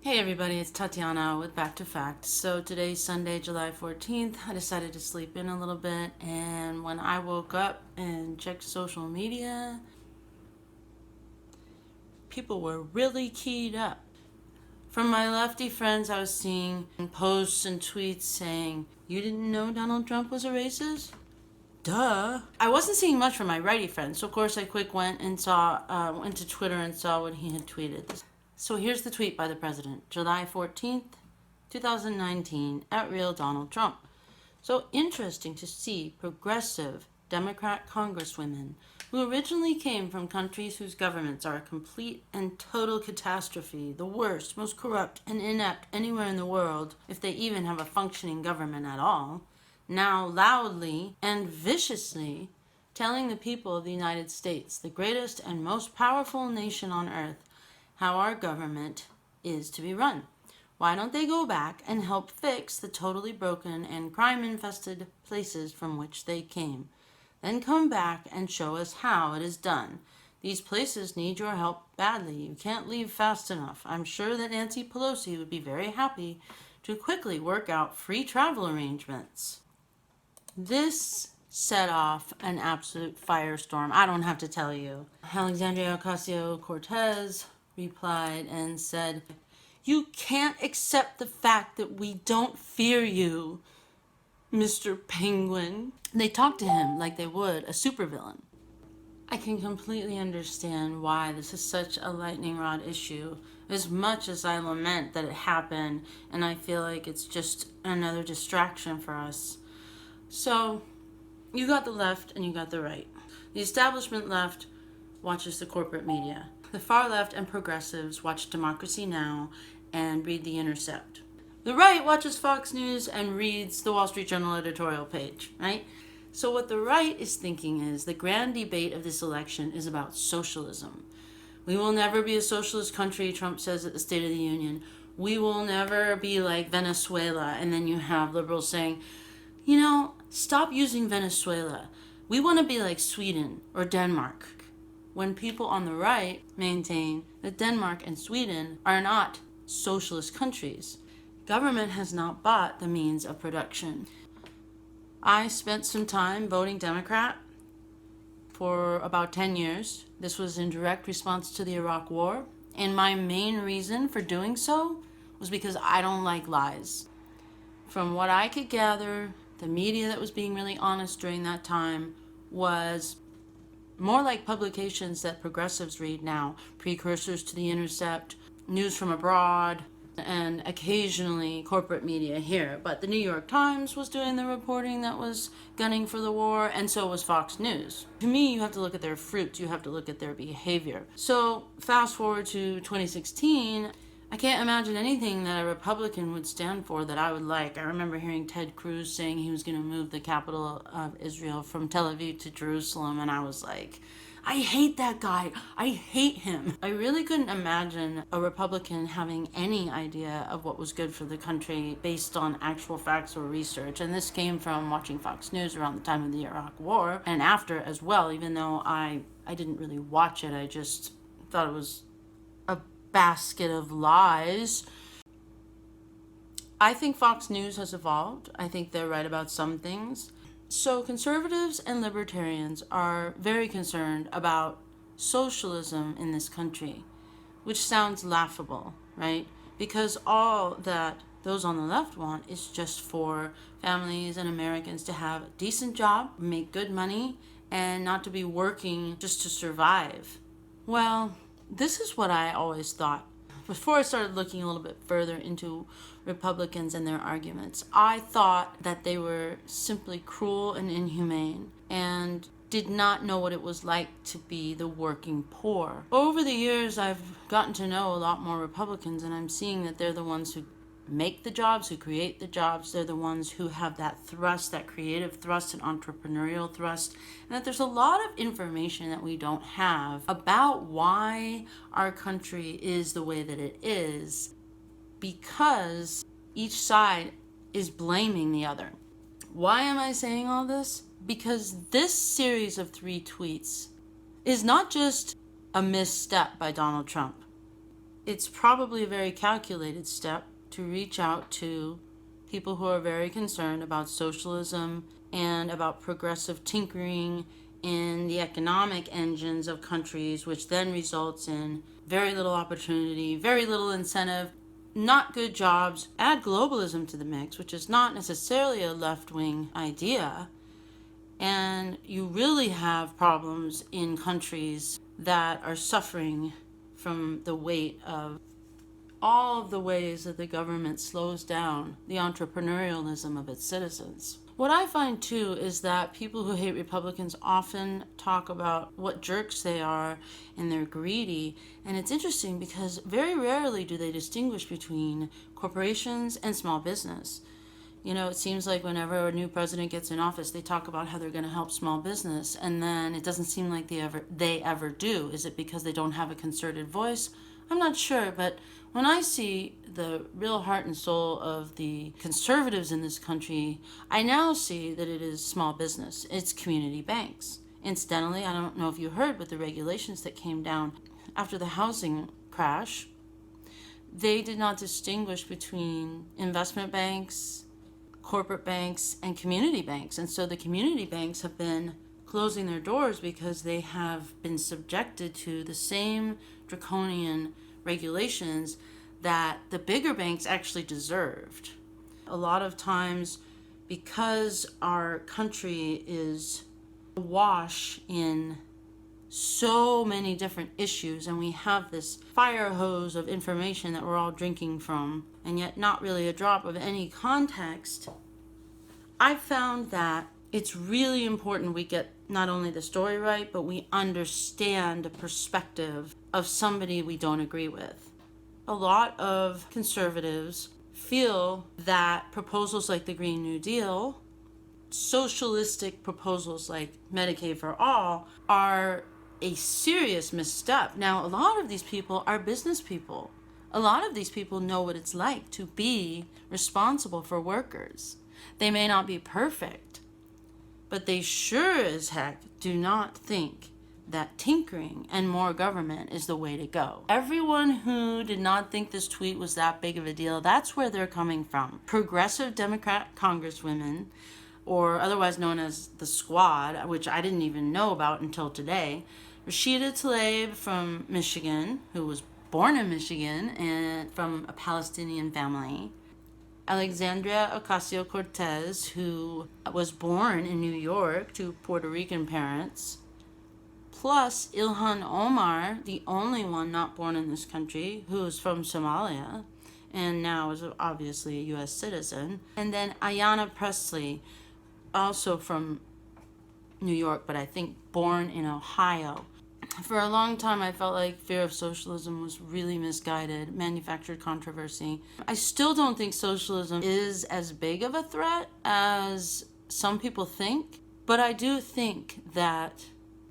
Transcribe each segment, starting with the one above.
Hey everybody, it's Tatiana with Back to Fact. So today's Sunday, July 14th. I decided to sleep in a little bit, and when I woke up and checked social media, people were really keyed up. From my lefty friends, I was seeing posts and tweets saying, "You didn't know Donald Trump was a racist? Duh." I wasn't seeing much from my righty friends, so of course I went to Twitter and saw what he had tweeted. So here's the tweet by the president, July 14th, 2019, at Real Donald Trump. So interesting to see progressive Democrat congresswomen who originally came from countries whose governments are a complete and total catastrophe, the worst, most corrupt, and inept anywhere in the world, if they even have a functioning government at all, now loudly and viciously telling the people of the United States, the greatest and most powerful nation on earth, how our government is to be run. Why don't they go back and help fix the totally broken and crime-infested places from which they came? Then come back and show us how it is done. These places need your help badly. You can't leave fast enough. I'm sure that Nancy Pelosi would be very happy to quickly work out free travel arrangements. This set off an absolute firestorm. I don't have to tell you. Alexandria Ocasio-Cortez replied and said, "You can't accept the fact that we don't fear you, Mr. Penguin." They talked to him like they would a supervillain. I can completely understand why this is such a lightning rod issue, as much as I lament that it happened, and I feel like it's just another distraction for us. So, you got the left and you got the right. The establishment left watches the corporate media. The far left and progressives watch Democracy Now! And read The Intercept. The right watches Fox News and reads the Wall Street Journal editorial page, right? So what the right is thinking is the grand debate of this election is about socialism. We will never be a socialist country, Trump says at the State of the Union. We will never be like Venezuela. And then you have liberals saying, stop using Venezuela. We want to be like Sweden or Denmark. When people on the right maintain that Denmark and Sweden are not socialist countries, government has not bought the means of production. I spent some time voting Democrat for about 10 years. This was in direct response to the Iraq War, and my main reason for doing so was because I don't like lies. From what I could gather, the media that was being really honest during that time was more like publications that progressives read now, precursors to The Intercept, news from abroad, and occasionally corporate media here. But the New York Times was doing the reporting that was gunning for the war, and so was Fox News. To me, you have to look at their fruits, you have to look at their behavior. So fast forward to 2016, I can't imagine anything that a Republican would stand for that I would like. I remember hearing Ted Cruz saying he was going to move the capital of Israel from Tel Aviv to Jerusalem, and I was like, I hate that guy. I hate him. I really couldn't imagine a Republican having any idea of what was good for the country based on actual facts or research. And this came from watching Fox News around the time of the Iraq War and after as well, even though I didn't really watch it. I just thought it was a basket of lies. I think Fox News has evolved. I think they're right about some things. So conservatives and libertarians are very concerned about socialism in this country, which sounds laughable, right? Because all that those on the left want is just for families and Americans to have a decent job, make good money, and not to be working just to survive. Well, this is what I always thought. Before I started looking a little bit further into Republicans and their arguments, I thought that they were simply cruel and inhumane and did not know what it was like to be the working poor. Over the years, I've gotten to know a lot more Republicans, and I'm seeing that they're the ones who make the jobs, who create the jobs. They're the ones who have that thrust, that creative thrust and entrepreneurial thrust. And that there's a lot of information that we don't have about why our country is the way that it is, because each side is blaming the other. Why am I saying all this? Because this series of 3 tweets is not just a misstep by Donald Trump. it's probably a very calculated step to reach out to people who are very concerned about socialism and about progressive tinkering in the economic engines of countries, which then results in very little opportunity, very little incentive, not good jobs. Add globalism to the mix, which is not necessarily a left-wing idea, and you really have problems in countries that are suffering from the weight of all of the ways that the government slows down the entrepreneurialism of its citizens. What I find too is that people who hate Republicans often talk about what jerks they are and they're greedy. And it's interesting because very rarely do they distinguish between corporations and small business. You know, it seems like whenever a new president gets in office, they talk about how they're going to help small business, and then it doesn't seem like they ever do. Is it because they don't have a concerted voice? I'm not sure, but when I see the real heart and soul of the conservatives in this country, I now see that it is small business. It's community banks. Incidentally, I don't know if you heard, but the regulations that came down after the housing crash, they did not distinguish between investment banks, corporate banks, and community banks. And so the community banks have been closing their doors because they have been subjected to the same draconian regulations that the bigger banks actually deserved. A lot of times, because our country is awash in so many different issues, and we have this fire hose of information that we're all drinking from, and yet not really a drop of any context, I found that it's really important we get not only the story right, but we understand the perspective of somebody we don't agree with. A lot of conservatives feel that proposals like the Green New Deal, socialistic proposals like Medicaid for all, are a serious misstep. Now, a lot of these people are business people. A lot of these people know what it's like to be responsible for workers. They may not be perfect, but they sure as heck do not think that tinkering and more government is the way to go. Everyone who did not think this tweet was that big of a deal, that's where they're coming from. Progressive Democrat congresswomen, or otherwise known as the Squad, which I didn't even know about until today. Rashida Tlaib from Michigan, who was born in Michigan and from a Palestinian family. Alexandria Ocasio-Cortez, who was born in New York to Puerto Rican parents. Plus Ilhan Omar, the only one not born in this country, who is from Somalia and now is obviously a U.S. citizen. And then Ayanna Pressley, also from New York, but I think born in Ohio. For a long time, I felt like fear of socialism was really misguided, manufactured controversy. I still don't think socialism is as big of a threat as some people think, but I do think that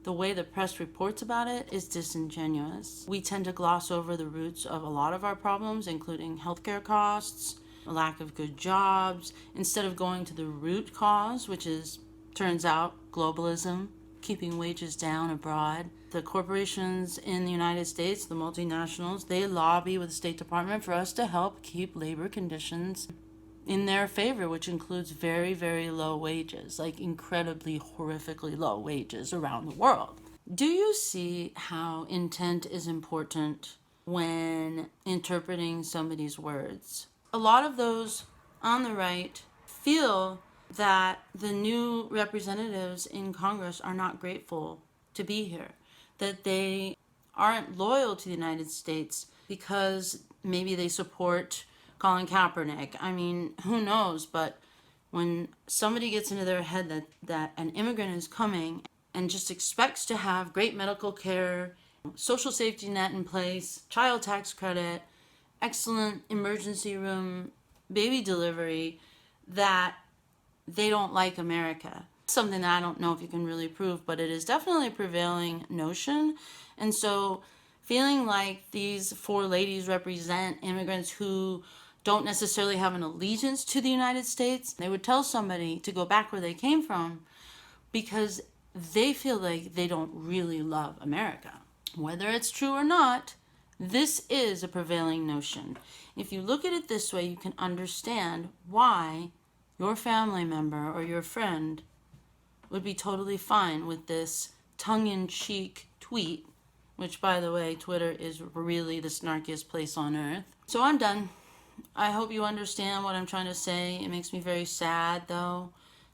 the way the press reports about it is disingenuous. We tend to gloss over the roots of a lot of our problems, including healthcare costs, a lack of good jobs, instead of going to the root cause, which is, turns out, globalism, keeping wages down abroad. The corporations in the United States, the multinationals, they lobby with the State Department for us to help keep labor conditions in their favor, which includes very, very low wages, like incredibly, horrifically low wages around the world. Do you see how intent is important when interpreting somebody's words? A lot of those on the right feel that the new representatives in Congress are not grateful to be here, that they aren't loyal to the United States because maybe they support Colin Kaepernick. I mean, who knows? But when somebody gets into their head that an immigrant is coming and just expects to have great medical care, social safety net in place, child tax credit, excellent emergency room, baby delivery, that they don't like America. Something that I don't know if you can really prove, but it is definitely a prevailing notion. And so feeling like these four ladies represent immigrants who don't necessarily have an allegiance to the United States, they would tell somebody to go back where they came from because they feel like they don't really love America. Whether it's true or not, This is a prevailing notion. If you look at it this way, you can understand why your family member or your friend would be totally fine with this tongue-in-cheek tweet, which, by the way, Twitter is really the snarkiest place on earth. So I'm done. I hope you understand what I'm trying to say. It makes me very sad, though,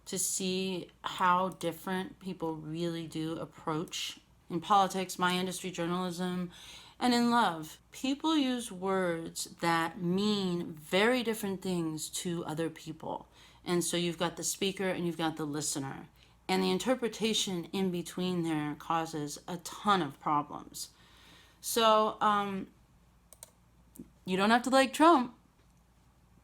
to see how different people really do approach in politics, my industry, journalism, and in love. People use words that mean very different things to other people. And so you've got the speaker and you've got the listener. And the interpretation in between there causes a ton of problems. So you don't have to like Trump,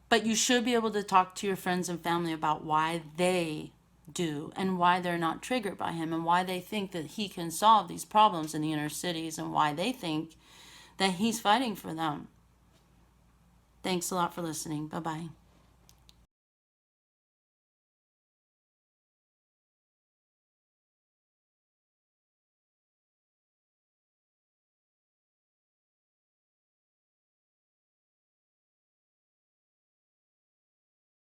but you should be able to talk to your friends and family about why they do and why they're not triggered by him and why they think that he can solve these problems in the inner cities and why they think that he's fighting for them. Thanks a lot for listening. Bye-bye.